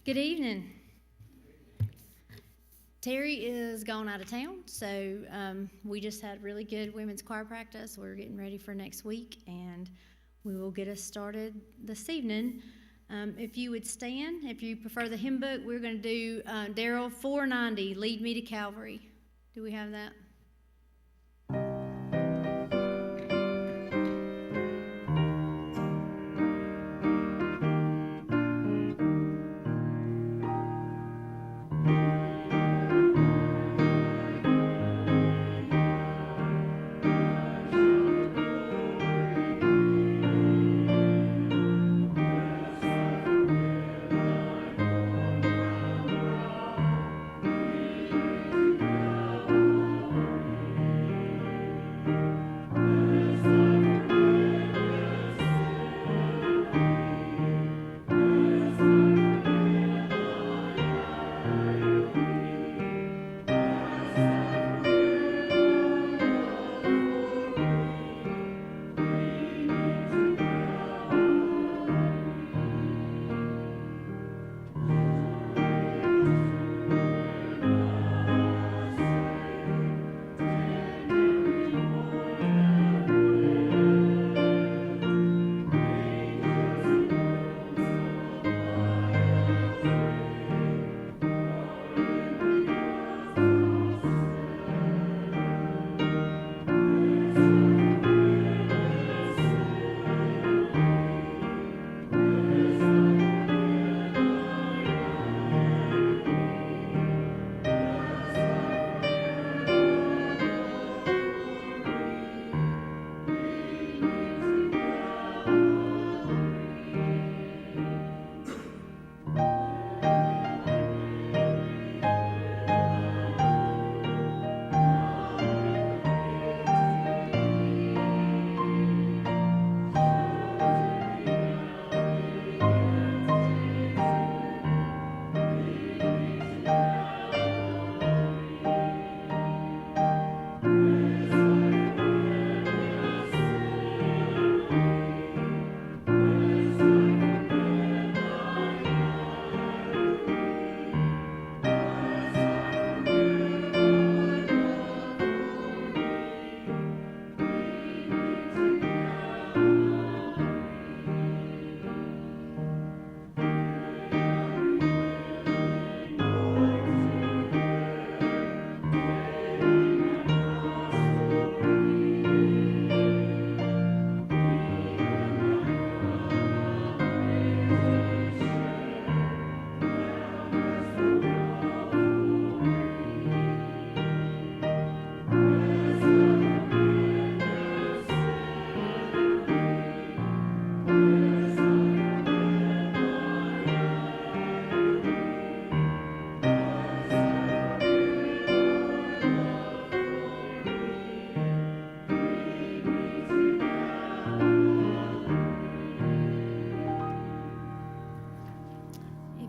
Good evening. Terry is gone out of town, so we just had really good women's choir practice. We're getting ready for next week, and we will get us started this evening. If you would stand, if you prefer the hymn book, we're going to do Daryl 490, Lead Me to Calvary. Do we have that?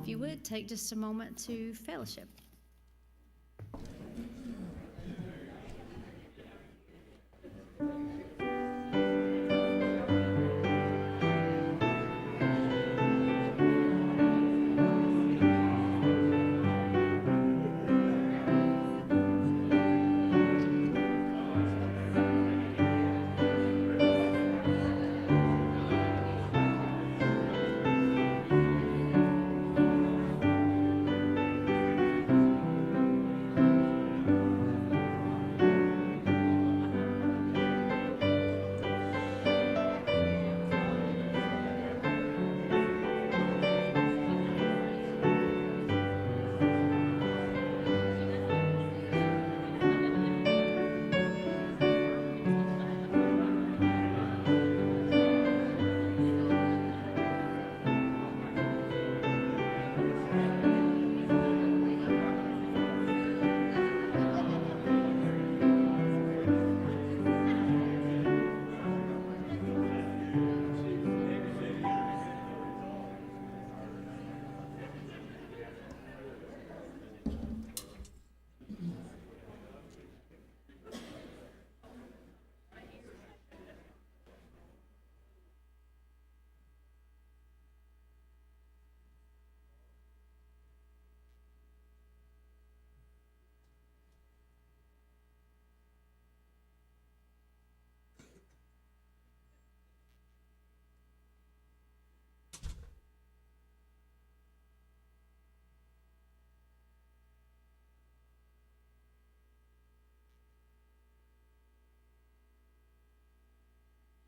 If you would, take just a moment to fellowship.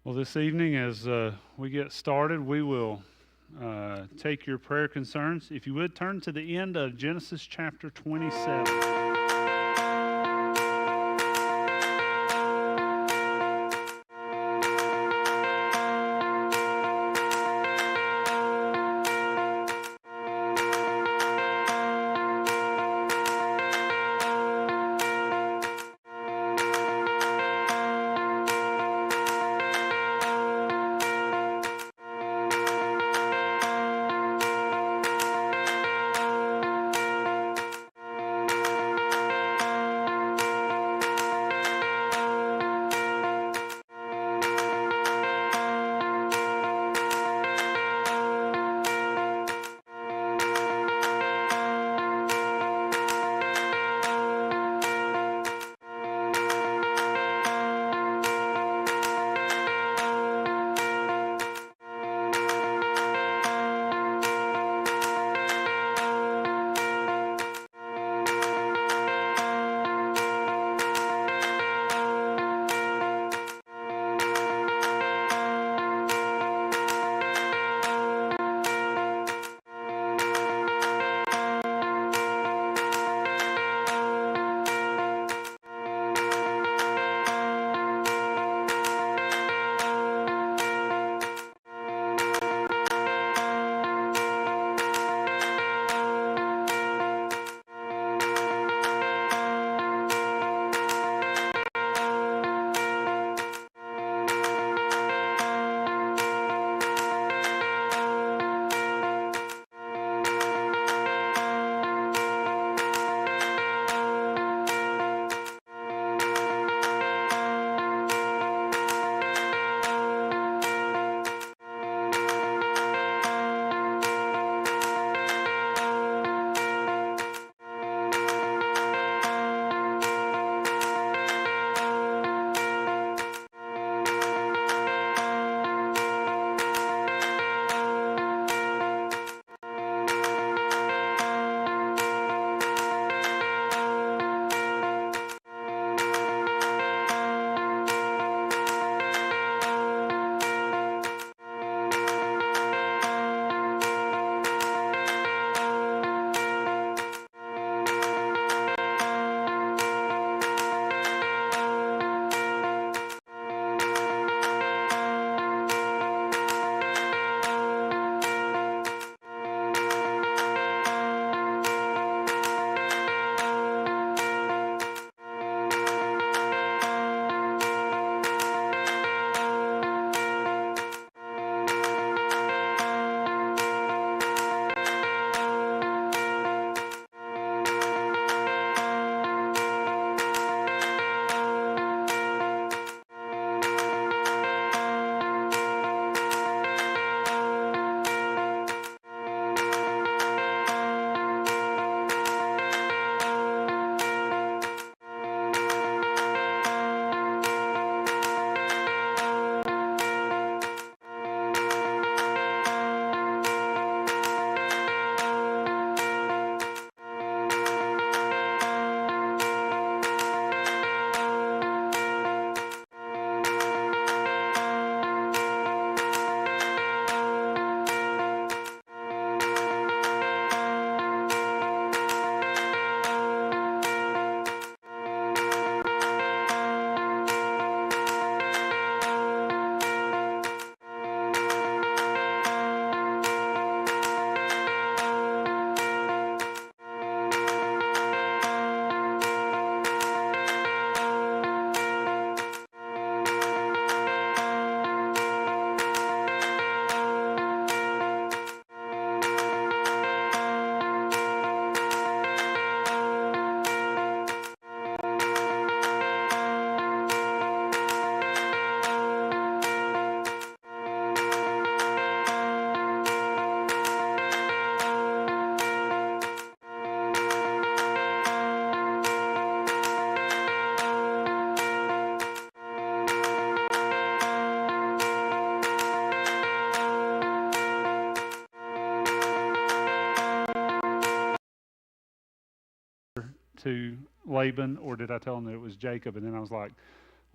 Well, this evening, as we get started, we will take your prayer concerns. If you would, turn to the end of Genesis chapter 27. To Laban, or did I tell him that it was Jacob? And then I was like,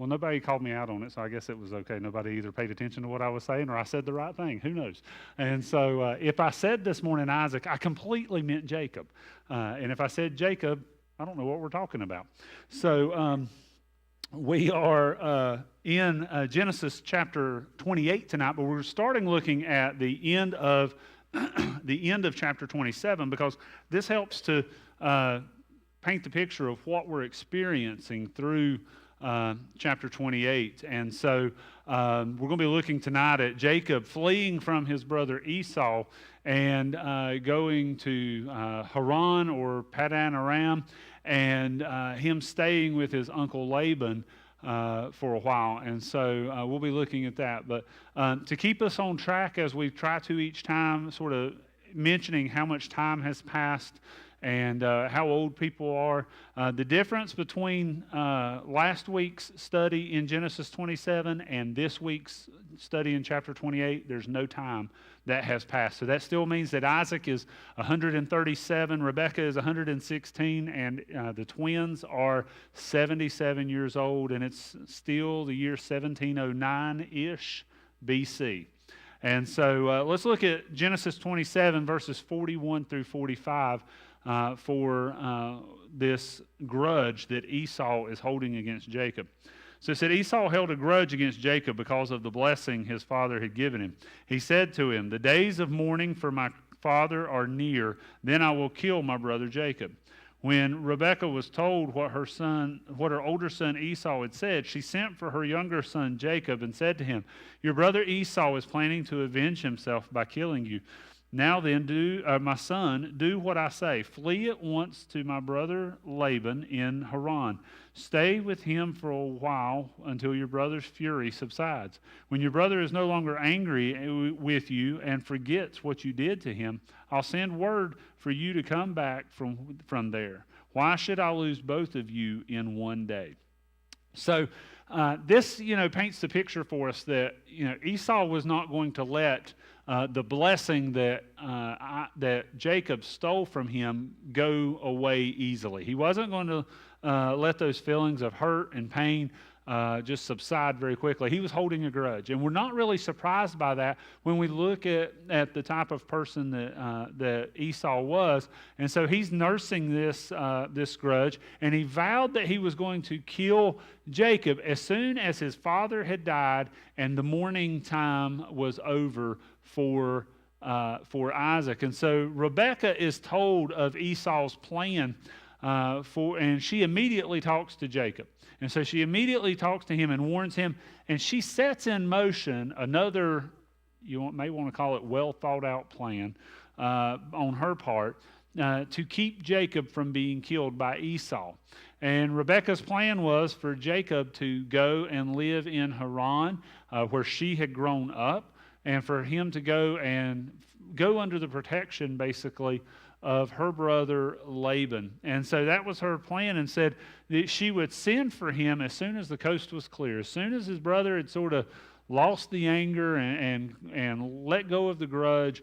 Well, nobody called me out on it, so I guess it was okay. Nobody either paid attention to what I was saying or I said the right thing. Who knows? And so if I said this morning Isaac, I completely meant Jacob. And if I said Jacob, I don't know what we're talking about. So we are in Genesis chapter 28 tonight, but we're starting looking at the end of the end of chapter 27 because this helps to paint the picture of what we're experiencing through chapter 28. And so we're going to be looking tonight at Jacob fleeing from his brother Esau and going to Haran or Padan Aram, and him staying with his uncle Laban for a while. And so we'll be looking at that. But to keep us on track as we try to each time, sort of mentioning how much time has passed and how old people are. The difference between last week's study in Genesis 27 and this week's study in chapter 28, there's no time that has passed. So that still means that Isaac is 137, Rebekah is 116, and the twins are 77 years old, and it's still the year 1709-ish BC. And so let's look at Genesis 27, verses 41 through 45 for this grudge that Esau is holding against Jacob. So it said, Esau held a grudge against Jacob because of the blessing his father had given him. He said to him, "The days of mourning for my father are near, then I will kill my brother Jacob." When Rebekah was told what her older son Esau had said, she sent for her younger son Jacob and said to him, "Your brother Esau is planning to avenge himself by killing you. Now then, my son, do what I say. Flee at once to my brother Laban in Haran. Stay with him for a while until your brother's fury subsides. When your brother is no longer angry with you and forgets what you did to him, I'll send word for you to come back from there. Why should I lose both of you in one day?" So this, paints the picture for us that, Esau was not going to let the blessing that Jacob stole from him go away easily. He wasn't going to let those feelings of hurt and pain just subside very quickly. He was holding a grudge, and we're not really surprised by that when we look at the type of person that Esau was. And so he's nursing this grudge, and he vowed that he was going to kill Jacob as soon as his father had died and the mourning time was over for Isaac. And so Rebekah is told of Esau's plan and she immediately talks to Jacob. And so she immediately talks to him and warns him, and she sets in motion another, you may want to call it well thought out plan on her part to keep Jacob from being killed by Esau. And Rebekah's plan was for Jacob to go and live in Haran, where she had grown up, and for him to go under the protection, basically, of her brother Laban. And so that was her plan, and said that she would send for him as soon as the coast was clear, as soon as his brother had sort of lost the anger and let go of the grudge.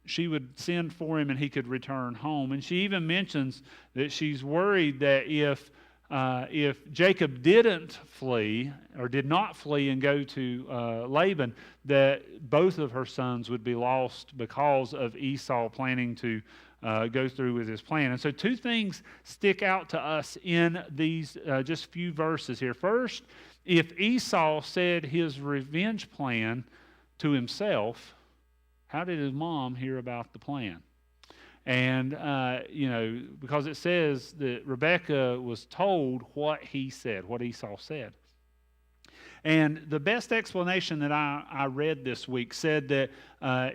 She would send for him and he could return home. And she even mentions that she's worried that if Jacob didn't flee or did not flee and go to Laban, that both of her sons would be lost because of Esau planning to go through with his plan. And so two things stick out to us in these just few verses here. First, if Esau said his revenge plan to himself, how did his mom hear about the plan? And, because it says that Rebekah was told what he said, what Esau said. And the best explanation that I read this week said that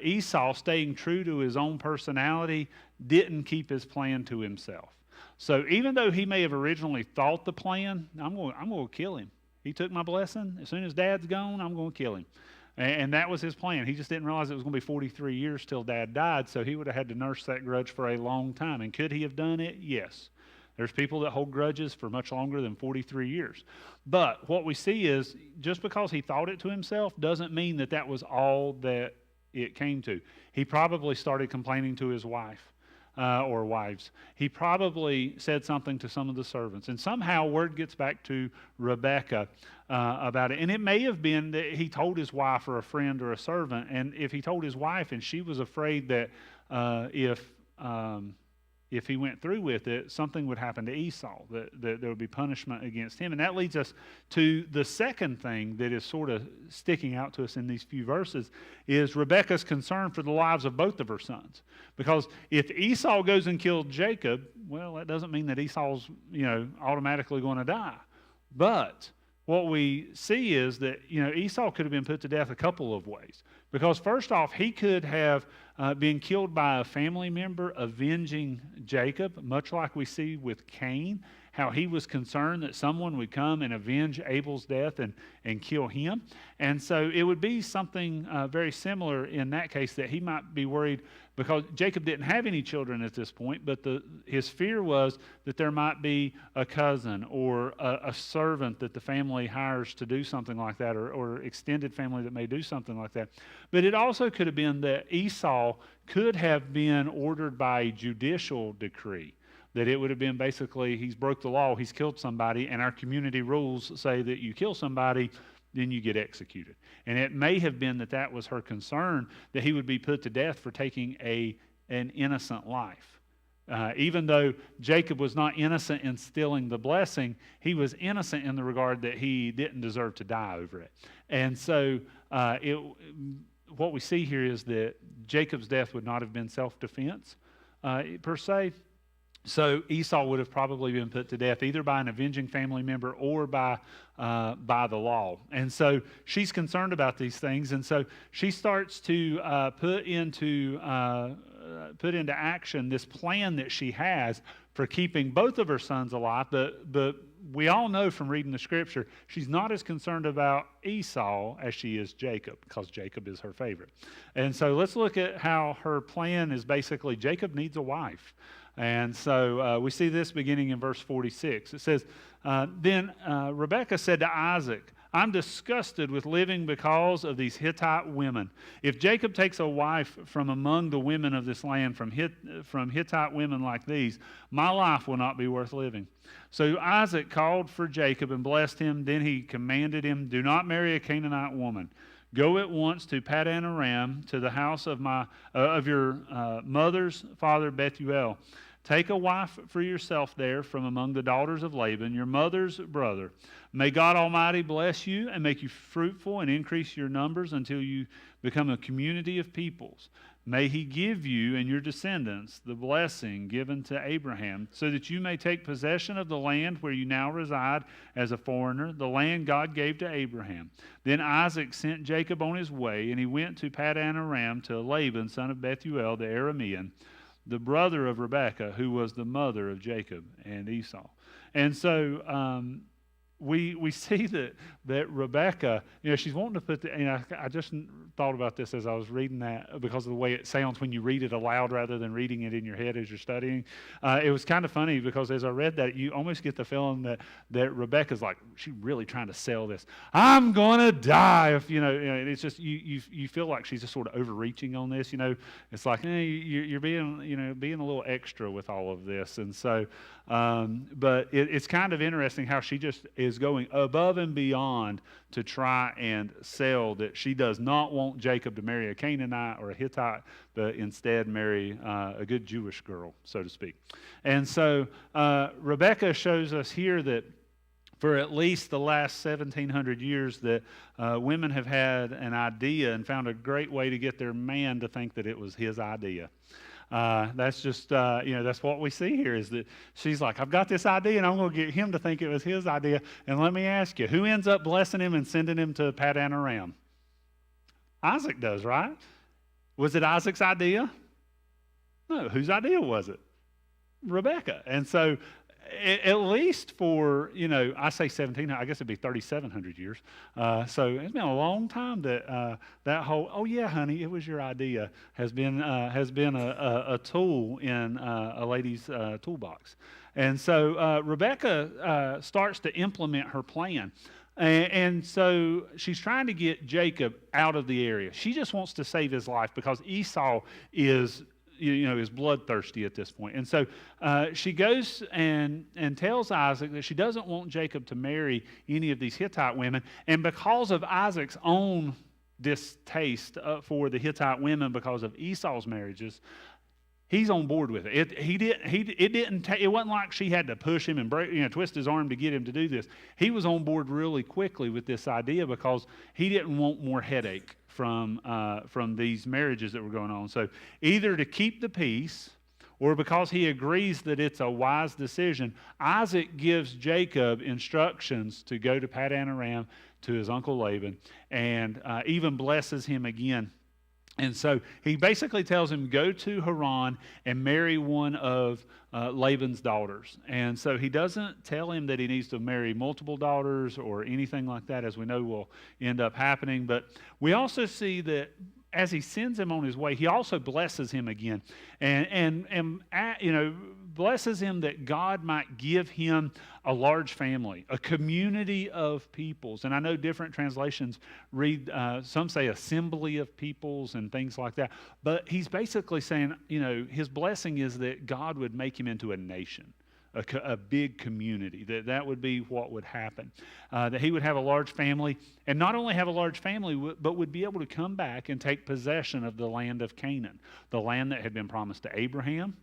Esau, staying true to his own personality, didn't keep his plan to himself. So even though he may have originally thought the plan, I'm going to kill him. He took my blessing. As soon as Dad's gone, I'm going to kill him. And that was his plan. He just didn't realize it was going to be 43 years till Dad died, so he would have had to nurse that grudge for a long time. And could he have done it? Yes. There's people that hold grudges for much longer than 43 years. But what we see is just because he thought it to himself doesn't mean that that was all that it came to. He probably started complaining to his wife. or wives, he probably said something to some of the servants. And somehow word gets back to Rebekah about it. And it may have been that he told his wife or a friend or a servant. And if he told his wife and she was afraid that if he went through with it, something would happen to Esau, that there would be punishment against him. And that leads us to the second thing that is sort of sticking out to us in these few verses, is Rebekah's concern for the lives of both of her sons. Because if Esau goes and kills Jacob, well, that doesn't mean that Esau's, automatically going to die. But what we see is that, Esau could have been put to death a couple of ways. Because first off, he could have been killed by a family member avenging Jacob, much like we see with Cain, how he was concerned that someone would come and avenge Abel's death and kill him. And so it would be something very similar in that case, that he might be worried, because Jacob didn't have any children at this point, but his fear was that there might be a cousin or a servant that the family hires to do something like that, or extended family that may do something like that. But it also could have been that Esau could have been ordered by a judicial decree, that it would have been basically, he's broke the law, he's killed somebody, and our community rules say that you kill somebody, then you get executed. And it may have been that was her concern, that he would be put to death for taking an innocent life. Even though Jacob was not innocent in stealing the blessing, he was innocent in the regard that he didn't deserve to die over it. And so what we see here is that Jacob's death would not have been self-defense per se. So Esau would have probably been put to death either by an avenging family member or by the law. And so she's concerned about these things, and so she starts to put into action this plan that she has for keeping both of her sons alive. But we all know from reading the scripture, she's not as concerned about Esau as she is Jacob, because Jacob is her favorite. And so let's look at how her plan is basically, Jacob needs a wife. And so we see this beginning in verse 46. It says, Then Rebekah said to Isaac, I'm disgusted with living because of these Hittite women. If Jacob takes a wife from among the women of this land, from Hittite women like these, my life will not be worth living. So Isaac called for Jacob and blessed him. Then he commanded him, do not marry a Canaanite woman. Go at once to Padan Aram, to the house of your mother's father Bethuel. Take a wife for yourself there from among the daughters of Laban, your mother's brother. May God Almighty bless you and make you fruitful and increase your numbers until you become a community of peoples. May he give you and your descendants the blessing given to Abraham, so that you may take possession of the land where you now reside as a foreigner, the land God gave to Abraham. Then Isaac sent Jacob on his way, and he went to Padan Aram to Laban, son of Bethuel the Aramean, the brother of Rebekah, who was the mother of Jacob and Esau. And so we see that Rebekah, she's wanting to put I just thought about this as I was reading that, because of the way it sounds when you read it aloud rather than reading it in your head as you're studying. It was kind of funny, because as I read that, you almost get the feeling that Rebekah's like, she's really trying to sell this. I'm going to die if, it's just, you feel like she's just sort of overreaching on this, It's like, you're being a little extra with all of this. And so, but it's kind of interesting how she just is going above and beyond to try and sell that she does not want Jacob to marry a Canaanite or a Hittite, but instead marry a good Jewish girl, so to speak. And so Rebekah shows us here that for at least the last 1,700 years that women have had an idea and found a great way to get their man to think that it was his idea. That's just, that's what we see here, is that she's like, I've got this idea and I'm going to get him to think it was his idea. And let me ask you, who ends up blessing him and sending him to Padan Aram? Isaac does, right? Was it Isaac's idea? No. Whose idea was it? Rebekah. And so at least for, I say 17, I guess it'd be 3,700 years. So it's been a long time that that whole, oh yeah, honey, it was your idea, has been a tool in a lady's toolbox. And so Rebekah starts to implement her plan. And so she's trying to get Jacob out of the area. She just wants to save his life, because Esau is is bloodthirsty at this point. And so she goes and tells Isaac that she doesn't want Jacob to marry any of these Hittite women. And because of Isaac's own distaste for the Hittite women because of Esau's marriages, he's on board with it. It wasn't like she had to push him and twist his arm to get him to do this. He was on board really quickly with this idea because he didn't want more headache from these marriages that were going on. So either to keep the peace, or because he agrees that it's a wise decision, Isaac gives Jacob instructions to go to Padan Aram to his uncle Laban, and even blesses him again. And so he basically tells him, go to Haran and marry one of Laban's daughters. And so he doesn't tell him that he needs to marry multiple daughters or anything like that, as we know will end up happening. But we also see that as he sends him on his way, he also blesses him again, and blesses him that God might give him a large family, a community of peoples. And I know different translations read, some say assembly of peoples and things like that. But he's basically saying, his blessing is that God would make him into a nation. A big community, that would be what would happen. That he would have a large family, and not only have a large family, but would be able to come back and take possession of the land of Canaan, the land that had been promised to Abraham,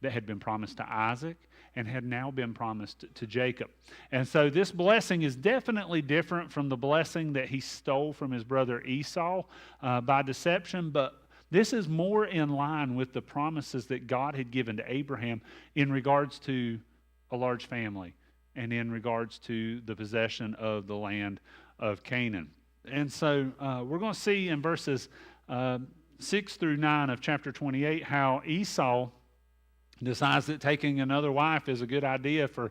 that had been promised to Isaac, and had now been promised to Jacob. And so this blessing is definitely different from the blessing that he stole from his brother Esau by deception, but this is more in line with the promises that God had given to Abraham in regards to a large family and in regards to the possession of the land of Canaan. And so we're going to see in verses 6 through 9 of chapter 28 how Esau decides that taking another wife is a good idea for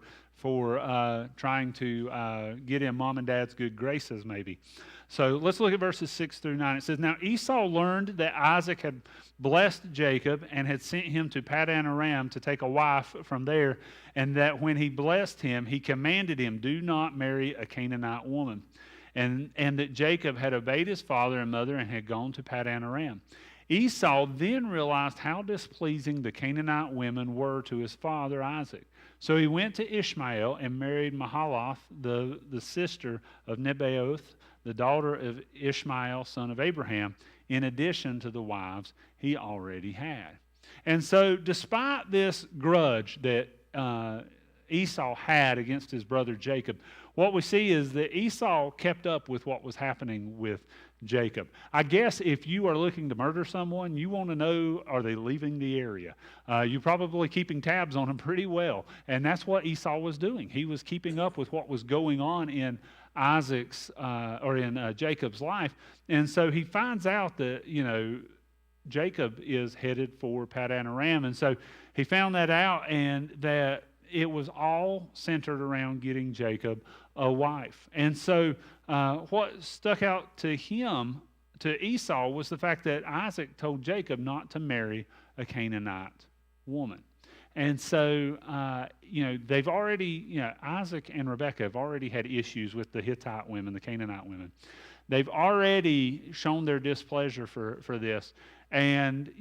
trying to get in mom and dad's good graces maybe. So let's look at verses 6 through 9. It says, Now Esau learned that Isaac had blessed Jacob and had sent him to Padan Aram to take a wife from there, and that when he blessed him, he commanded him, do not marry a Canaanite woman. And that Jacob had obeyed his father and mother and had gone to Padan Aram. Esau then realized how displeasing the Canaanite women were to his father Isaac. So he went to Ishmael and married Mahalath, the sister of Nebaioth, the daughter of Ishmael, son of Abraham, in addition to the wives he already had. And so despite this grudge that Esau had against his brother Jacob, what we see is that Esau kept up with what was happening with Jacob. I guess if you are looking to murder someone, you want to know, are they leaving the area? You're probably keeping tabs on them pretty well. And that's what Esau was doing. He was keeping up with what was going on in Jacob's life. And so he finds out that, Jacob is headed for Padan Aram. And so he found that out, and that it was all centered around getting Jacob a wife. And so what stuck out to Esau, was the fact that Isaac told Jacob not to marry a Canaanite woman. And so, they've already, Isaac and Rebekah have already had issues with the Hittite women, the Canaanite women. They've already shown their displeasure for this. And,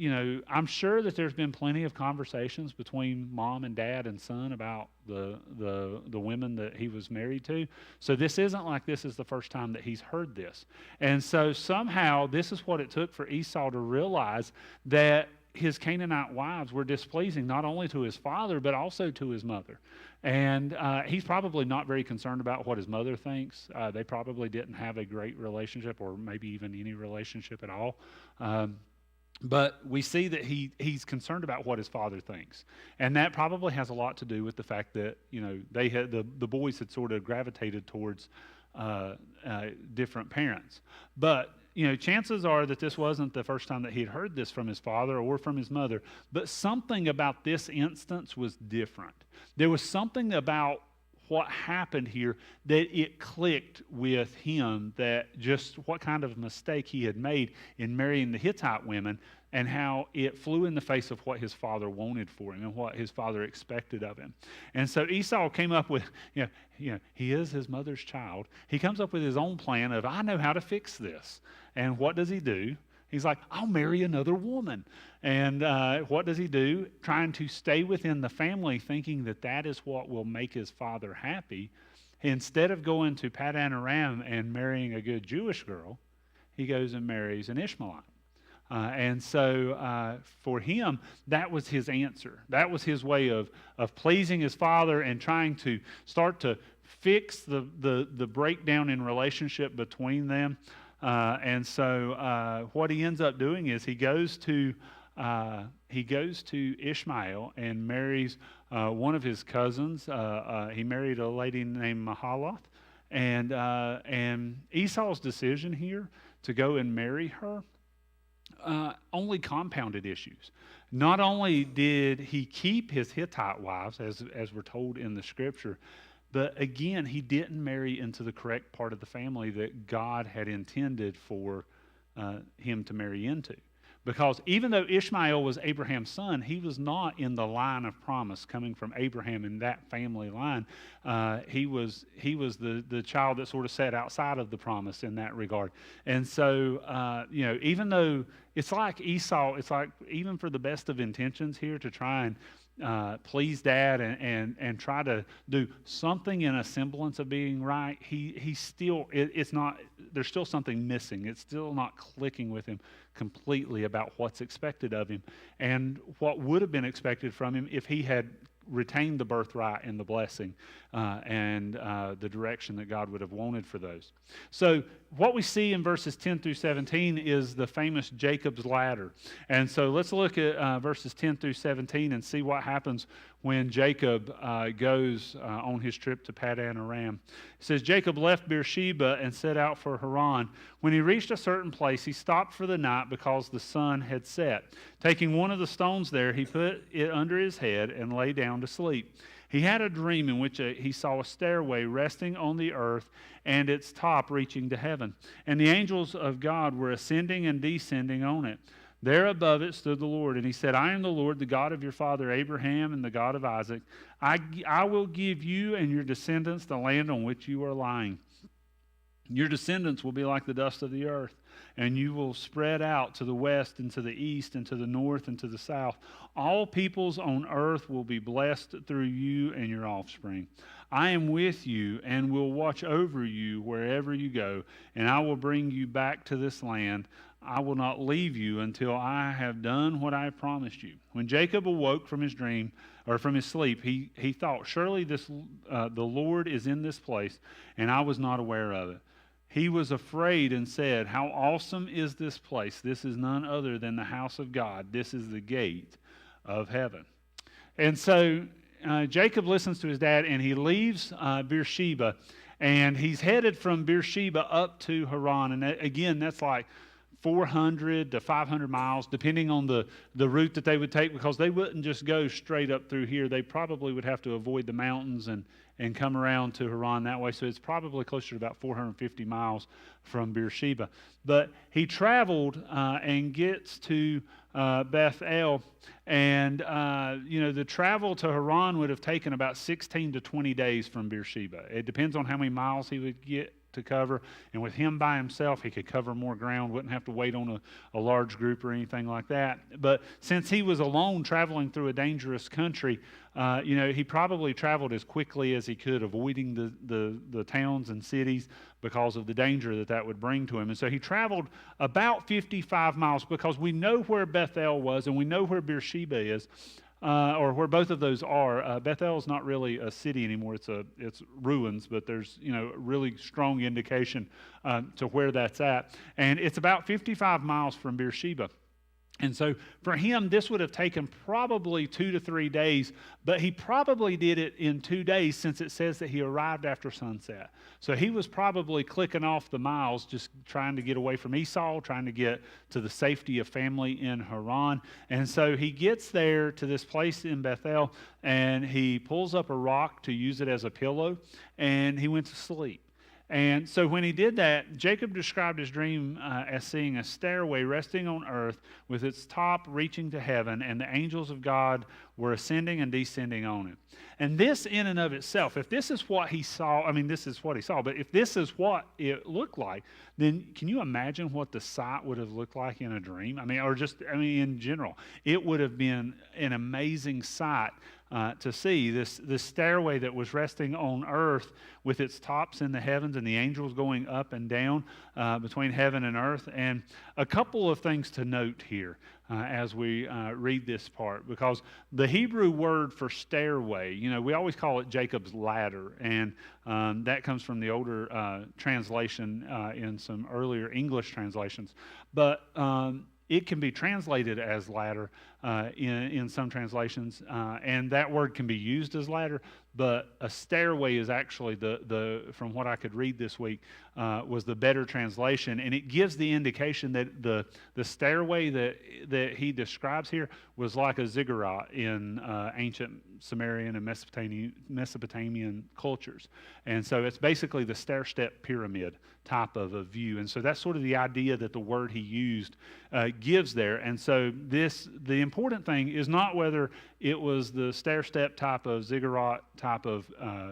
I'm sure that there's been plenty of conversations between mom and dad and son about the women that he was married to. So this isn't like this is the first time that he's heard this. And so somehow this is what it took for Esau to realize that his Canaanite wives were displeasing not only to his father, but also to his mother. And he's probably not very concerned about what his mother thinks. They probably didn't have a great relationship, or maybe even any relationship at all. But we see that he's concerned about what his father thinks. And that probably has a lot to do with the fact that, they had the boys had sort of gravitated towards different parents. But chances are that this wasn't the first time that he had heard this from his father or from his mother, but something about this instance was different. There was something about what happened here that it clicked with him, that just what kind of mistake he had made in marrying the Hittite women, and how it flew in the face of what his father wanted for him and what his father expected of him. And so Esau came up with, he is his mother's child. He comes up with his own plan of, I know how to fix this. And what does he do? He's like, I'll marry another woman. And what does he do? Trying to stay within the family, thinking that that is what will make his father happy. Instead of going to Padan Aram and marrying a good Jewish girl, he goes and marries an Ishmaelite. And so for him, that was his answer. That was his way of pleasing his father and trying to start to fix the breakdown in relationship between them. And so what he ends up doing is he goes to Ishmael and marries one of his cousins. He married a lady named Mahalath. And Esau's decision here to go and marry her only compounded issues. Not only did he keep his Hittite wives, as we're told in the scripture, but again, he didn't marry into the correct part of the family that God had intended for him to marry into. Because even though Ishmael was Abraham's son, he was not in the line of promise coming from Abraham in that family line. He was the child that sort of sat outside of the promise in that regard. And so, even though it's like Esau, it's like even for the best of intentions here to try and please dad and try to do something in a semblance of being right, he's still, it's not, there's still something missing. It's still not clicking with him completely about what's expected of him and what would have been expected from him if he had retained the birthright and the blessing and the direction that God would have wanted for those. So what we see in verses 10 through 17 is the famous Jacob's ladder. And so let's look at verses 10 through 17 and see what happens when Jacob goes on his trip to Padan Aram. It says, Jacob left Beersheba and set out for Haran. When he reached a certain place, he stopped for the night because the sun had set. Taking one of the stones there, he put it under his head and lay down to sleep. He had a dream in which he saw a stairway resting on the earth and its top reaching to heaven. And the angels of God were ascending and descending on it. There above it stood the Lord, and he said, I am the Lord, the God of your father Abraham and the God of Isaac. I will give you and your descendants the land on which you are lying. Your descendants will be like the dust of the earth, and you will spread out to the west and to the east and to the north and to the south. All peoples on earth will be blessed through you and your offspring. I am with you and will watch over you wherever you go, and I will bring you back to this land. I will not leave you until I have done what I have promised you. When Jacob awoke from his dream, or from his sleep, he thought, surely the Lord is in this place, and I was not aware of it. He was afraid and said, how awesome is this place? This is none other than the house of God. This is the gate of heaven. And so Jacob listens to his dad, and he leaves Beersheba, and he's headed from Beersheba up to Haran. And again, that's like 400 to 500 miles, depending on the route that they would take, because they wouldn't just go straight up through here. They probably would have to avoid the mountains and come around to Haran that way. So it's probably closer to about 450 miles from Beersheba. But he traveled and gets to Bethel, and the travel to Haran would have taken about 16 to 20 days from Beersheba. It depends on how many miles he would get to cover, and with him by himself, he could cover more ground, wouldn't have to wait on a large group or anything like that. But since he was alone traveling through a dangerous country, he probably traveled as quickly as he could, avoiding the towns and cities because of the danger that would bring to him. And so he traveled about 55 miles, because we know where Bethel was and we know where Beersheba is. Or where both of those are. Bethel is not really a city anymore; it's ruins. But there's really strong indication to where that's at, and it's about 55 miles from Beersheba. And so for him, this would have taken probably 2 to 3 days, but he probably did it in 2 days, since it says that he arrived after sunset. So he was probably clicking off the miles, just trying to get away from Esau, trying to get to the safety of family in Haran. And so he gets there to this place in Bethel, and he pulls up a rock to use it as a pillow, and he went to sleep. And so when he did that, Jacob described his dream as seeing a stairway resting on earth with its top reaching to heaven, and the angels of God were ascending and descending on it. And this in and of itself, if this is what he saw, I mean, this is what he saw, but if this is what it looked like, then can you imagine what the sight would have looked like in a dream? I mean, in general, it would have been an amazing sight to see this stairway that was resting on earth with its tops in the heavens and the angels going up and down between heaven and earth. And a couple of things to note here as we read this part, because the Hebrew word for stairway, we always call it Jacob's ladder, and that comes from the older translation in some earlier English translations. But it can be translated as ladder in some translations, and that word can be used as ladder, but a stairway is actually from what I could read this week, was the better translation, and it gives the indication that the stairway that he describes here was like a ziggurat in ancient Sumerian and Mesopotamian cultures. And so it's basically the stair-step pyramid type of a view. And so that's sort of the idea that the word he used gives there. And so the important thing is not whether it was the stair-step type of ziggurat type of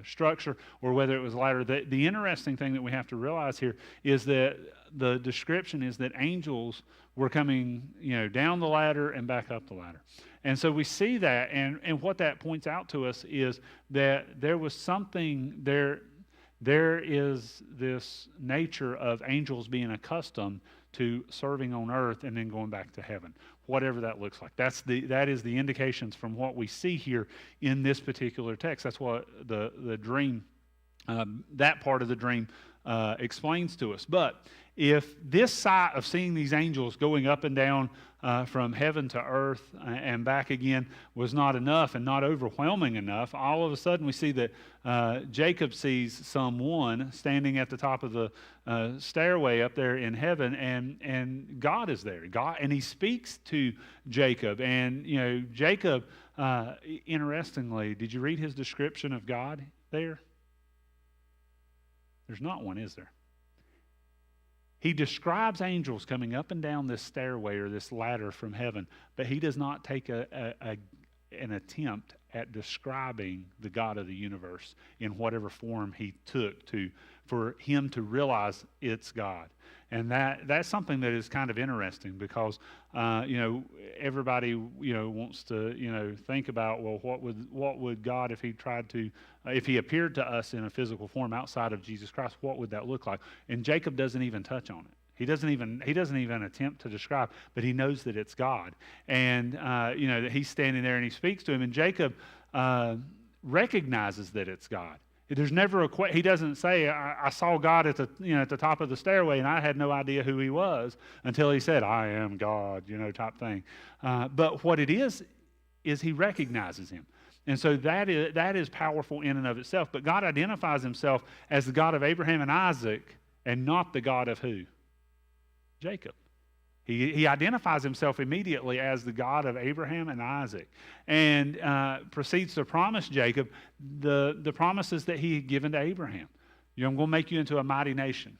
structure or whether it was ladder. The interesting thing that we have to realize here is that the description is that angels were coming, down the ladder and back up the ladder. And so we see that, and what that points out to us is that there was something there. There is this nature of angels being accustomed to serving on earth and then going back to heaven, whatever that looks like. That is the indications from what we see here in this particular text. That's what the dream, that part of the dream explains to us. But if this sight of seeing these angels going up and down from heaven to earth and back again was not enough and not overwhelming enough, all of a sudden we see that Jacob sees someone standing at the top of the stairway up there in heaven, and God is there. And he speaks to Jacob. And, Jacob, interestingly, did you read his description of God there? There's not one, is there? He describes angels coming up and down this stairway or this ladder from heaven, but he does not take an attempt at describing the God of the universe in whatever form he took for him to realize it's God. And that's something that is kind of interesting because, everybody, wants to, think about, well, what would God, if he appeared to us in a physical form outside of Jesus Christ, what would that look like? And Jacob doesn't even touch on it. He doesn't even attempt to describe, but he knows that it's God. And, that he's standing there and he speaks to him. And Jacob recognizes that it's God. There's never he doesn't say, I saw God at the top of the stairway and I had no idea who he was until he said, I am God, type thing. But what it is he recognizes him. And so that is powerful in and of itself. But God identifies himself as the God of Abraham and Isaac and not the God of who? Jacob. He identifies himself immediately as the God of Abraham and Isaac, and proceeds to promise Jacob the promises that he had given to Abraham. I'm going to make you into a mighty nation,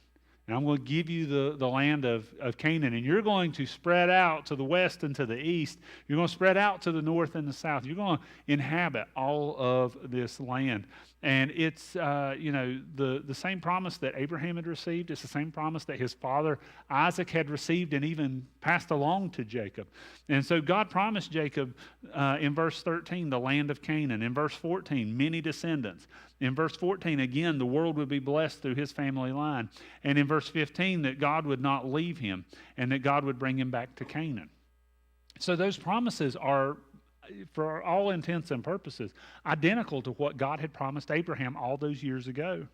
and I'm going to give you the land of Canaan, and you're going to spread out to the west and to the east. You're going to spread out to the north and the south. You're going to inhabit all of this land. And it's, the same promise that Abraham had received. It's the same promise that his father Isaac had received and even passed along to Jacob. And so God promised Jacob in verse 13, the land of Canaan. In verse 14, many descendants. In verse 14, again, the world would be blessed through his family line. And in verse 15, that God would not leave him and that God would bring him back to Canaan. So those promises are, for all intents and purposes, identical to what God had promised Abraham all those years ago.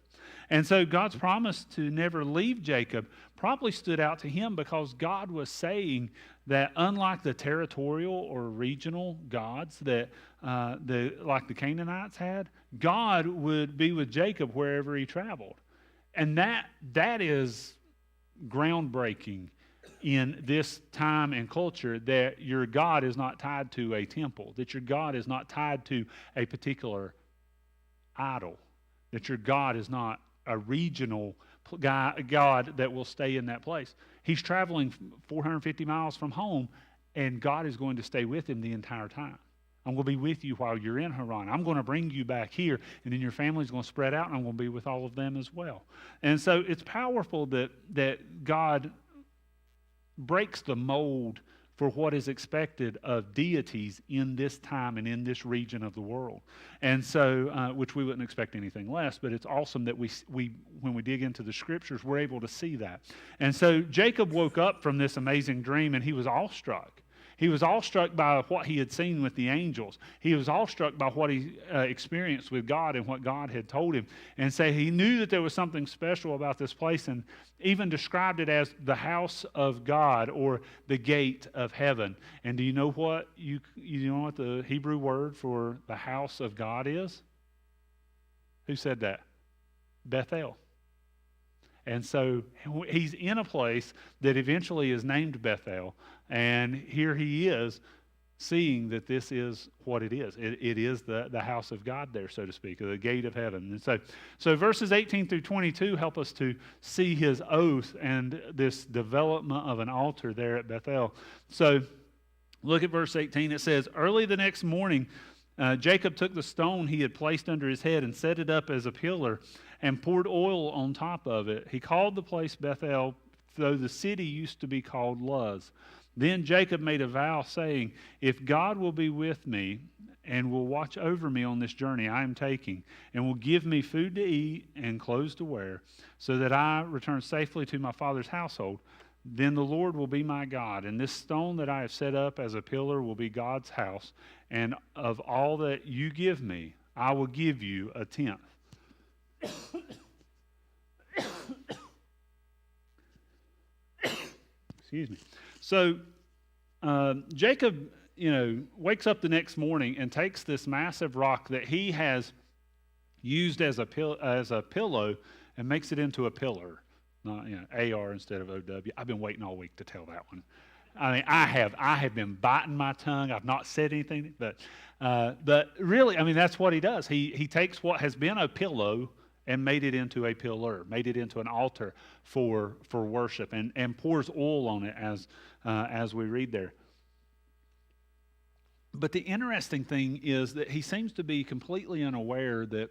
And so God's promise to never leave Jacob probably stood out to him because God was saying that unlike the territorial or regional gods that like the Canaanites had, God would be with Jacob wherever he traveled. And that is groundbreaking in this time and culture, that your God is not tied to a temple, that your God is not tied to a particular idol, that your God is not a regional God that will stay in that place. He's traveling 450 miles from home, and God is going to stay with him the entire time. I'm going to be with you while you're in Haran. I'm going to bring you back here, and then your family's going to spread out, and I'm going to be with all of them as well. And so it's powerful that God breaks the mold for what is expected of deities in this time and in this region of the world. And so, which we wouldn't expect anything less, but it's awesome that we when we dig into the scriptures, we're able to see that. And so Jacob woke up from this amazing dream, and he was awestruck. He was awestruck by what he had seen with the angels. He was awestruck by what he experienced with God and what God had told him. And so he knew that there was something special about this place, and even described it as the house of God, or the gate of heaven. And do you know what you know what the Hebrew word for the house of God is? Who said that? Bethel. And so he's in a place that eventually is named Bethel, and here he is seeing that this is what it is. It is the house of God there, so to speak, or the gate of heaven. And so verses 18 through 22 help us to see his oath and this development of an altar there at Bethel. So look at verse 18. It says, "Early the next morning, Jacob took the stone he had placed under his head and set it up as a pillar and poured oil on top of it. He called the place Bethel, though the city used to be called Luz. Then Jacob made a vow, saying, 'If God will be with me and will watch over me on this journey I am taking, and will give me food to eat and clothes to wear, so that I return safely to my father's household, then the Lord will be my God, and this stone that I have set up as a pillar will be God's house, and of all that you give me, I will give you a tenth.'" Excuse me. So Jacob, wakes up the next morning and takes this massive rock that he has used as a pillow and makes it into a pillar. Not AR instead of OW. I've been waiting all week to tell that one. I mean, I have been biting my tongue. I've not said anything, but really, I mean, that's what he does. He takes what has been a pillow and made it into a pillar, made it into an altar for worship, and pours oil on it as we read there. But the interesting thing is that he seems to be completely unaware that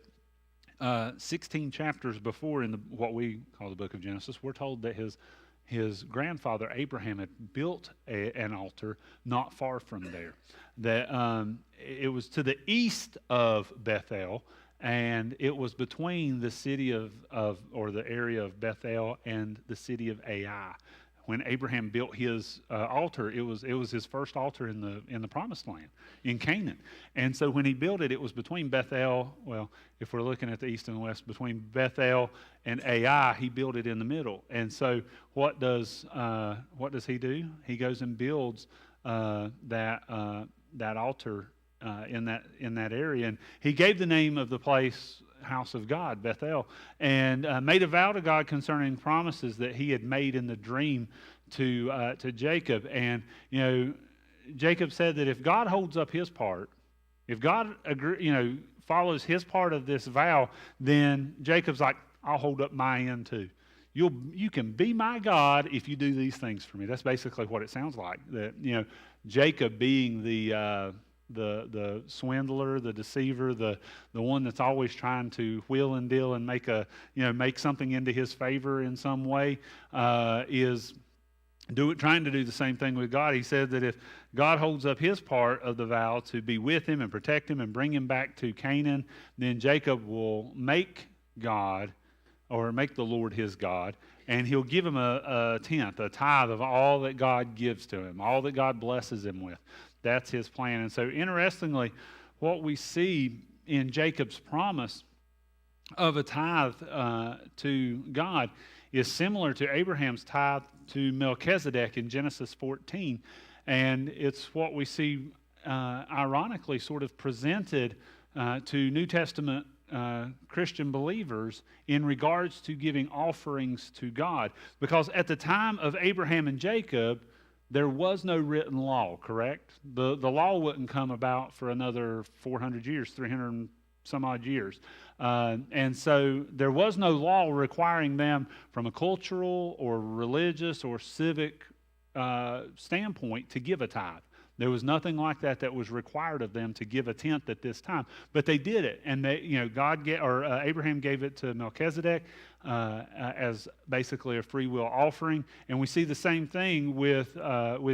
16 chapters before in what we call the book of Genesis, we're told that his grandfather Abraham had built an altar not far from there. That it was to the east of Bethel, and it was between the city or the area of Bethel and the city of Ai. When Abraham built his altar, it was his first altar in the Promised Land, in Canaan. And so when he built it, it was between Bethel. Well, if we're looking at the east and the west, between Bethel and Ai, he built it in the middle. And so what does he do? He goes and builds that altar in that area, and he gave the name of the place house of God, Bethel, and made a vow to God concerning promises that he had made in the dream to Jacob. And Jacob said that if God holds up his part, if God follows his part of this vow, then Jacob's like, I'll hold up my end too. You can be my God if you do these things for me. That's basically what it sounds like. That Jacob being the swindler, the deceiver, the one that's always trying to wheel and deal and make something into his favor in some way, is trying to do the same thing with God. He said that if God holds up his part of the vow to be with him and protect him and bring him back to Canaan, then Jacob will make God, or make the Lord his God, and he'll give him a tenth, a tithe of all that God gives to him, all that God blesses him with. That's his plan. And so interestingly, what we see in Jacob's promise of a tithe to God is similar to Abraham's tithe to Melchizedek in Genesis 14. And it's what we see ironically sort of presented to New Testament Christian believers in regards to giving offerings to God. Because at the time of Abraham and Jacob, there was no written law, correct? The law wouldn't come about for another 400 years, 300 some odd years. And so there was no law requiring them from a cultural or religious or civic standpoint to give a tithe. There was nothing like that that was required of them to give a tenth at this time, but they did it, and they, Abraham gave it to Melchizedek as basically a free will offering, and we see the same thing with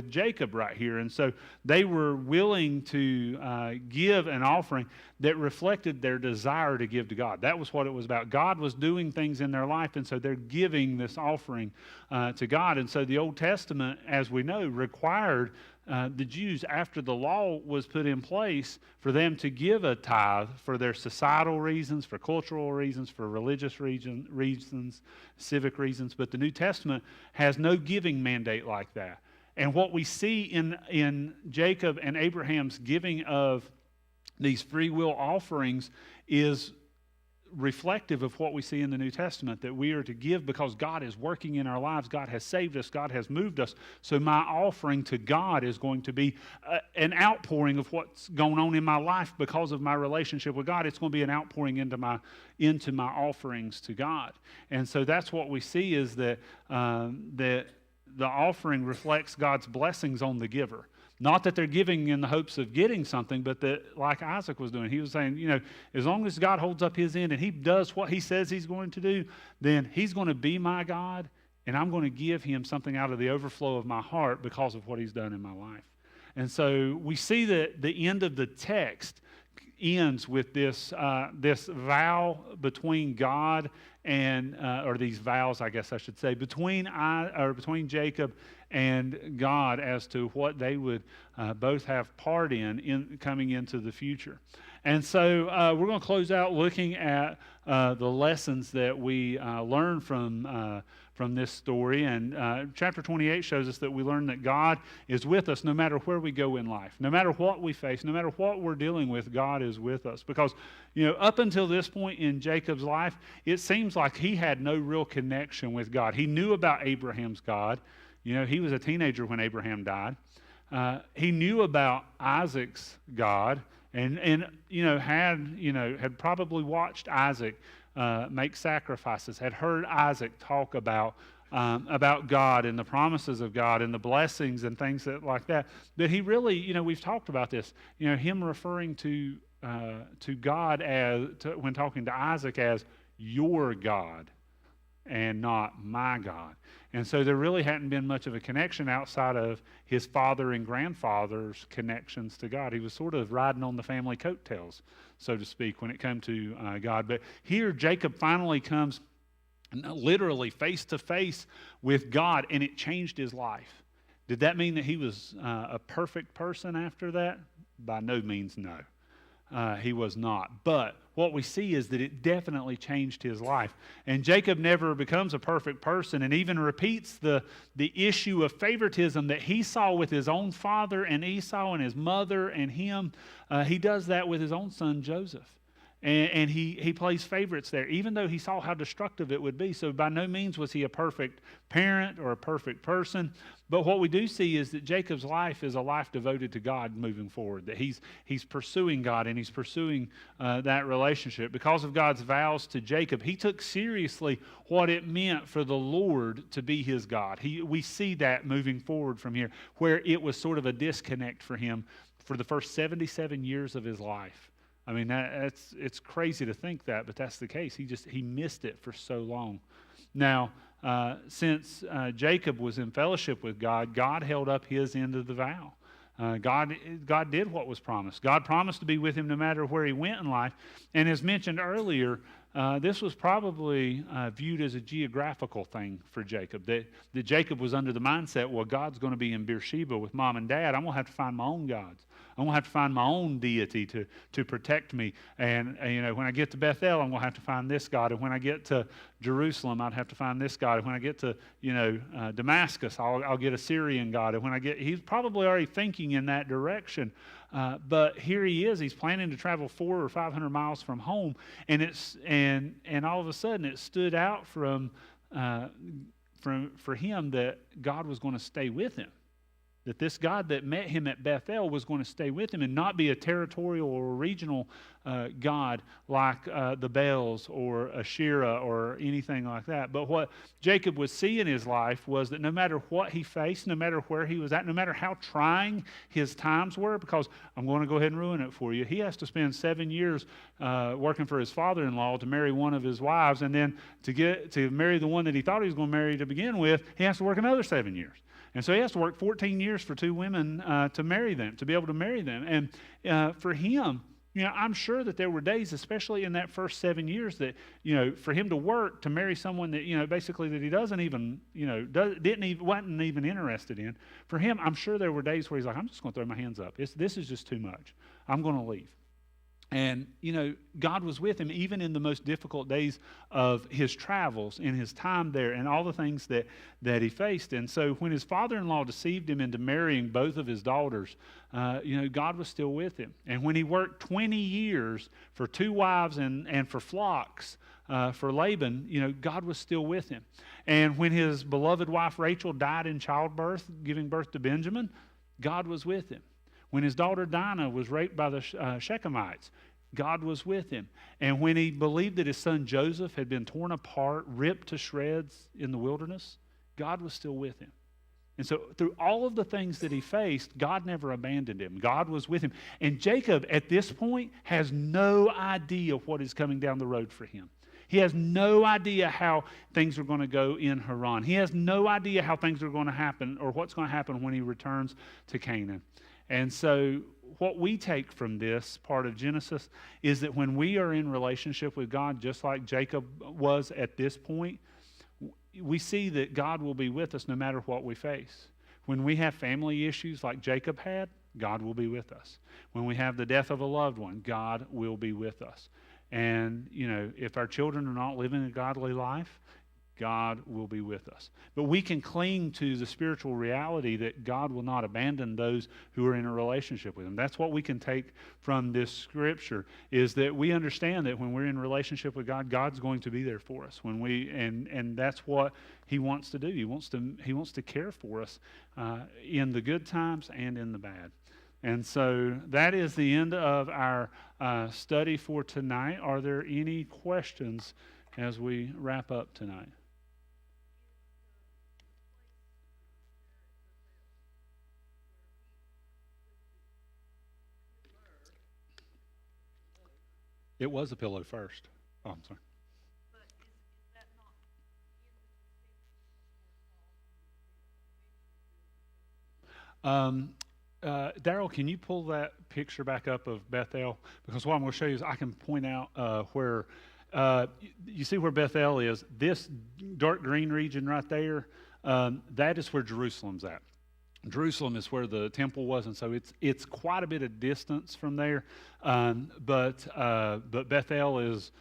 Jacob right here. And so they were willing to give an offering that reflected their desire to give to God. That was what it was about. God was doing things in their life, and so they're giving this offering to God. And so the Old Testament, as we know, required the Jews, after the law was put in place, for them to give a tithe for their societal reasons, for cultural reasons, for religious reasons, civic reasons. But the New Testament has no giving mandate like that. And what we see in Jacob and Abraham's giving of these free will offerings is reflective of what we see in the New Testament, that we are to give because God is working in our lives. God has saved us. God has moved us. So my offering to God is going to be an outpouring of what's going on in my life because of my relationship with God. It's going to be an outpouring into my offerings to God. And so that's what we see, is that the offering reflects God's blessings on the giver. Not that they're giving in the hopes of getting something, but that, like Isaac was doing, he was saying, as long as God holds up his end and he does what he says he's going to do, then he's going to be my God, and I'm going to give him something out of the overflow of my heart because of what he's done in my life. And so we see that the end of the text ends with this vow between God and, or these vows, I guess I should say, between Jacob and God as to what they would both have part in coming into the future. And so we're going to close out looking at the lessons that we learn from this story. And chapter 28 shows us that we learn that God is with us no matter where we go in life. No matter what we face, no matter what we're dealing with, God is with us. Because, up until this point in Jacob's life, it seems like he had no real connection with God. He knew about Abraham's God. He was a teenager when Abraham died. He knew about Isaac's God, and had probably watched Isaac make sacrifices, had heard Isaac talk about God and the promises of God and the blessings and things like that. But he really, we've talked about this, him referring to God when talking to Isaac as your God and not my God. And so there really hadn't been much of a connection outside of his father and grandfather's connections to God. He was sort of riding on the family coattails, so to speak, when it came to God. But here Jacob finally comes literally face to face with God, and it changed his life. Did that mean that he was a perfect person after that? By no means, no. He was not. But what we see is that it definitely changed his life. And Jacob never becomes a perfect person, and even repeats the issue of favoritism that he saw with his own father and Esau and his mother and him. He does that with his own son Joseph. And he plays favorites there, even though he saw how destructive it would be. So by no means was he a perfect parent or a perfect person. But what we do see is that Jacob's life is a life devoted to God moving forward, that he's pursuing God and he's pursuing that relationship. Because of God's vows to Jacob, he took seriously what it meant for the Lord to be his God. We see that moving forward from here, where it was sort of a disconnect for him for the first 77 years of his life. I mean, it's crazy to think that, but that's the case. He missed it for so long. Now, since Jacob was in fellowship with God, God held up his end of the vow. God did what was promised. God promised to be with him no matter where he went in life. And as mentioned earlier, this was probably viewed as a geographical thing for Jacob. That Jacob was under the mindset, well, God's going to be in Beersheba with mom and dad. I'm going to have to find my own gods. I'm going to have to find my own deity to protect me. And when I get to Bethel, I'm going to have to find this God. And when I get to Jerusalem, I'd have to find this God. And when I get to Damascus, I'll get a Syrian God. And he's probably already thinking in that direction. But here he is. He's planning to travel 400 or 500 miles from home, and all of a sudden it stood out for him that God was going to stay with him. that this God that met him at Bethel was going to stay with him and not be a territorial or regional God like the Baals or Asherah or anything like that. But what Jacob would see in his life was that no matter what he faced, no matter where he was at, no matter how trying his times were, because I'm going to go ahead and ruin it for you, he has to spend 7 years working for his father-in-law to marry one of his wives, and then to marry the one that he thought he was going to marry to begin with, he has to work another 7 years. And so he has to work 14 years for two women to marry them, to be able to marry them. And for him, I'm sure that there were days, especially in that first 7 years, that, for him to work to marry someone that, basically that he doesn't even, wasn't even interested in. For him, I'm sure there were days where he's like, I'm just going to throw my hands up. This is just too much. I'm going to leave. And, God was with him even in the most difficult days of his travels, in his time there, and all the things that he faced. And so when his father-in-law deceived him into marrying both of his daughters, God was still with him. And when he worked 20 years for two wives and for flocks for Laban, God was still with him. And when his beloved wife Rachel died in childbirth, giving birth to Benjamin, God was with him. When his daughter Dinah was raped by the Shechemites, God was with him. And when he believed that his son Joseph had been torn apart, ripped to shreds in the wilderness, God was still with him. And so through all of the things that he faced, God never abandoned him. God was with him. And Jacob, at this point, has no idea what is coming down the road for him. He has no idea how things are going to go in Haran. He has no idea how things are going to happen or what's going to happen when he returns to Canaan. And so what we take from this part of Genesis is that when we are in relationship with God, just like Jacob was at this point, we see that God will be with us no matter what we face. When we have family issues like Jacob had, God will be with us. When we have the death of a loved one, God will be with us. And, if our children are not living a godly life, God will be with us. But we can cling to the spiritual reality that God will not abandon those who are in a relationship with Him. That's what we can take from this scripture, is that we understand that when we're in relationship with God, God's going to be there for us. And that's what He wants to do. He wants to care for us in the good times and in the bad. And so that is the end of our study for tonight. Are there any questions as we wrap up tonight? It was a pillow first. Oh, I'm sorry. Daryl, can you pull that picture back up of Bethel? Because what I'm going to show you is I can point out where, you see where Bethel is. This dark green region right there, that is where Jerusalem's at. Jerusalem is where the temple was, and so it's quite a bit of distance from there. But Bethel is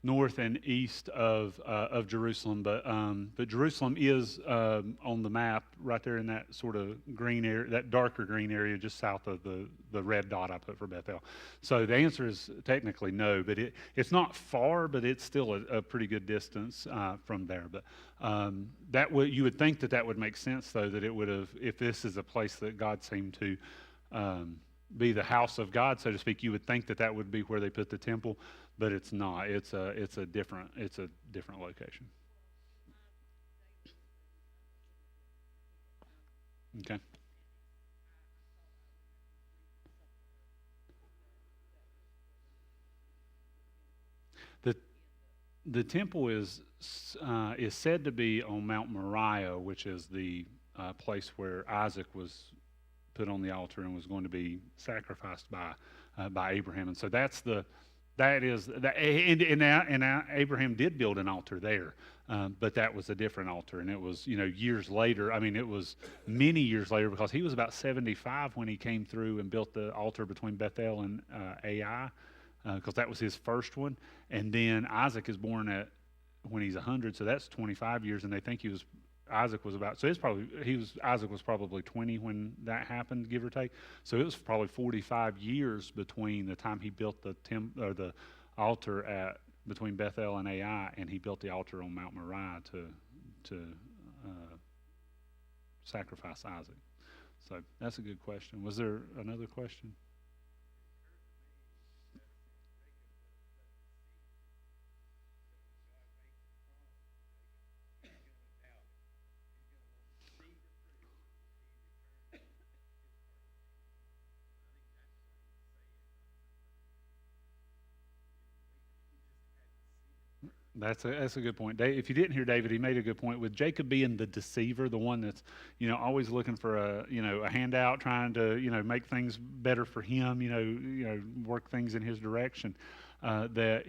north and east of Jerusalem. But Jerusalem is on the map right there in that sort of green area, that darker green area just south of the red dot I put for Bethel. So the answer is technically no, but it's not far, but it's still a pretty good distance from there. But you would think that would make sense, though, that it would have, if this is a place that God seemed to be the house of God, so to speak, you would think that would be where they put the temple, but it's not. It's a different location. Okay. The temple is said to be on Mount Moriah, which is the place where Isaac was put on the altar and was going to be sacrificed by Abraham. And so and Abraham did build an altar there, but that was a different altar, and it was years later. I mean, it was many years later, because he was about 75 when he came through and built the altar between Bethel and Ai, because that was his first one. And then Isaac is born when he's 100, so that's 25 years, and they think Isaac was 20 when that happened, give or take. So it was probably 45 years between the time he built the altar between Bethel and Ai, and he built the altar on Mount Moriah to sacrifice Isaac. So that's a good question. Was there another question? That's a good point. If you didn't hear David, he made a good point with Jacob being the deceiver, the one that's always looking for a handout, trying to make things better for him, work things in his direction. That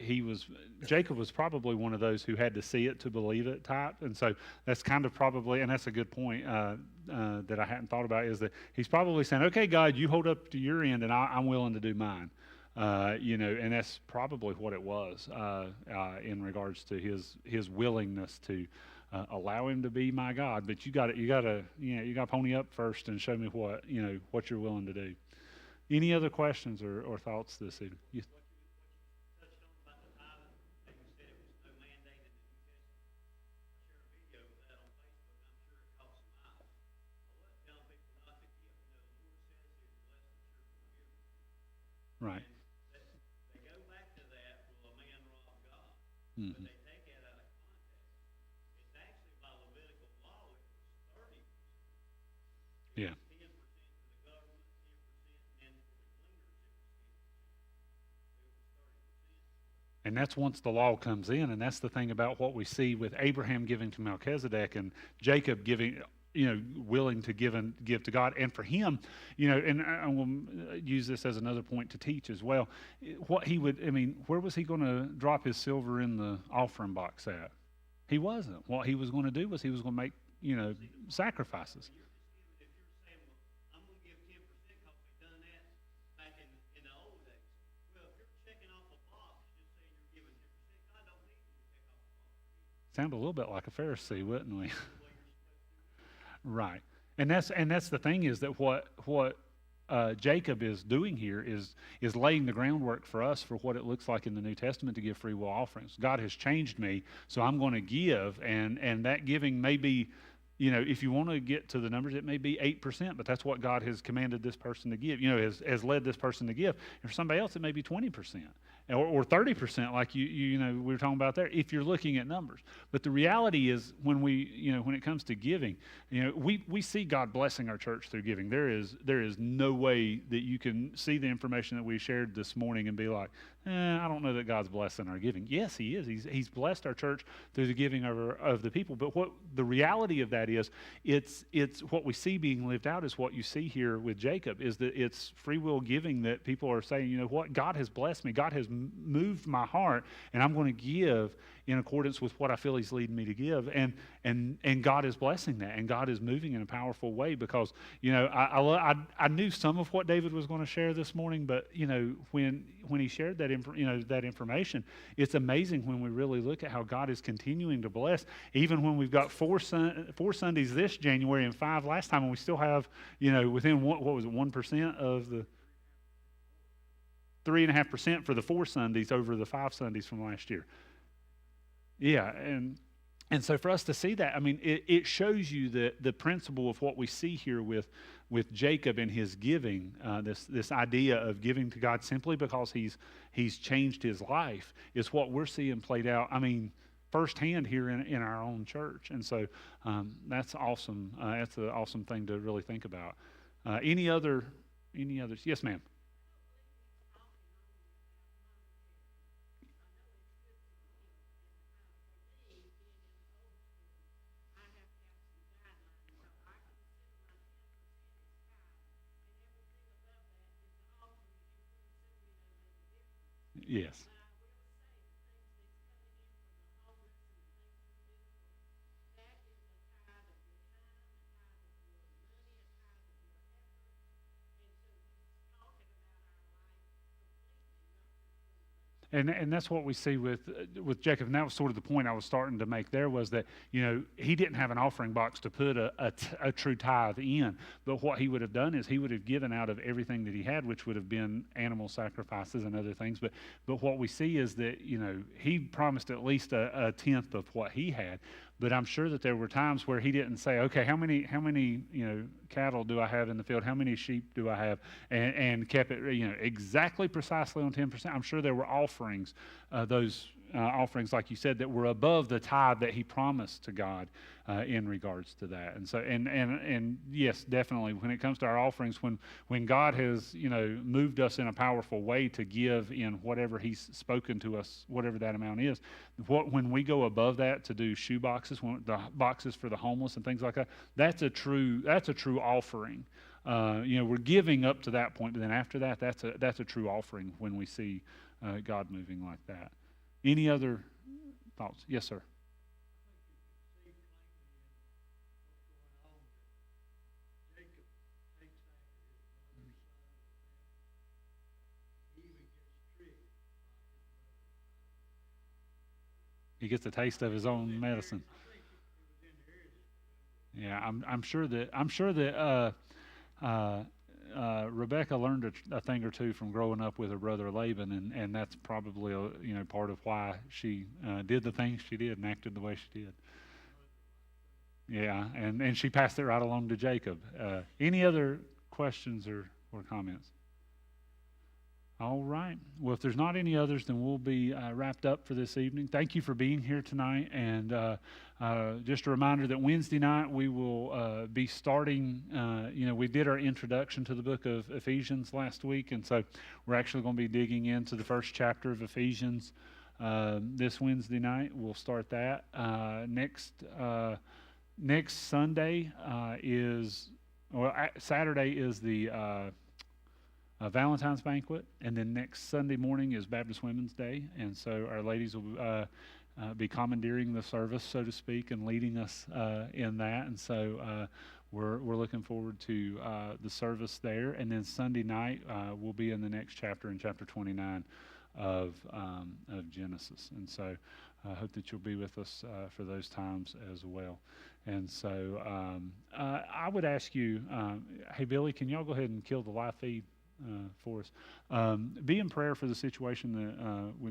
Jacob was probably one of those who had to see it to believe it type, and so that's kind of probably, and that's a good point that I hadn't thought about, is that he's probably saying, okay, God, you hold up to your end, and I'm willing to do mine. And that's probably what it was in regards to his willingness to allow him to be my God. But you got to pony up first and show me what you're willing to do. Any other questions or thoughts this evening? Yes. Right. Mm-hmm. Yeah. And that's once the law comes in, and that's the thing about what we see with Abraham giving to Melchizedek and Jacob giving, willing to give to God. And for him, and I will use this as another point to teach as well. Where was he going to drop his silver in the offering box at? He wasn't. What he was going to do was he was going to make, sacrifices. Sound a little bit like a Pharisee, wouldn't we? Right. And that's the thing, is that what Jacob is doing here is laying the groundwork for us for what it looks like in the New Testament to give free will offerings. God has changed me, so I'm going to give, and that giving may be, if you want to get to the numbers, it may be 8%, but that's what God has commanded this person to give, has led this person to give. And for somebody else, it may be 20%. Or 30%, like we were talking about there, if you're looking at numbers. But the reality is, when it comes to giving, we see God blessing our church through giving. There is no way that you can see the information that we shared this morning and be like, I don't know that God's blessing our giving. Yes, He is. He's blessed our church through the giving of the people. But what the reality of that is, it's what we see being lived out is what you see here with Jacob, is that it's free will giving, that people are saying, what, God has blessed me. God has moved my heart, and I'm going to give in accordance with what I feel He's leading me to give, and God is blessing that, and God is moving in a powerful way, because I knew some of what David was going to share this morning, but when he shared that that information, it's amazing when we really look at how God is continuing to bless, even when we've got four Sundays this January and 5 last time, and we still have within what was it, 1% of the 3.5% for the 4 Sundays over the 5 Sundays from last year. Yeah, and so for us to see that, it shows you the principle of what we see here with Jacob and his giving, this idea of giving to God simply because he's changed his life, is what we're seeing played out, firsthand here in our own church. And so that's awesome. That's an awesome thing to really think about. Any others? Yes, ma'am. Yes. And that's what we see with Jacob. And that was sort of the point I was starting to make there, was that, he didn't have an offering box to put a true tithe in. But what he would have done is he would have given out of everything that he had, which would have been animal sacrifices and other things. But what we see is that, he promised at least a tenth of what he had. But I'm sure that there were times where he didn't say, okay, how many cattle do I have in the field? How many sheep do I have? And kept it exactly precisely on 10%. I'm sure there were offerings, those offerings, like you said, that were above the tithe that he promised to God in regards to that. And so, and yes, definitely, when it comes to our offerings, when God has moved us in a powerful way to give in whatever He's spoken to us, whatever that amount is, when we go above that to do shoe boxes, the boxes for the homeless and things like that, that's a true offering. We're giving up to that point, but then after that, that's a true offering when we see God moving like that. Any other thoughts? Yes, sir. He gets a taste of his own medicine. Yeah, I'm sure that Rebecca learned a thing or two from growing up with her brother Laban, and that's probably part of why she did the things she did and acted the way she did. Yeah, and she passed it right along to Jacob. Any other questions or comments? All right. Well, if there's not any others, then we'll be wrapped up for this evening. Thank you for being here tonight. And just a reminder that Wednesday night we will be starting, we did our introduction to the book of Ephesians last week. And so we're actually going to be digging into the first chapter of Ephesians this Wednesday night. We'll start that. Next Sunday Saturday is the Valentine's banquet, and then next Sunday morning is Baptist Women's Day, and so our ladies will be commandeering the service, so to speak, and leading us in that, and so we're looking forward to the service there, and then Sunday night we'll be in the next chapter, in chapter 29 of Genesis, and so I hope that you'll be with us for those times as well. And so I would ask you, hey Billy, can y'all go ahead and kill the live feed for us? Be in prayer for the situation that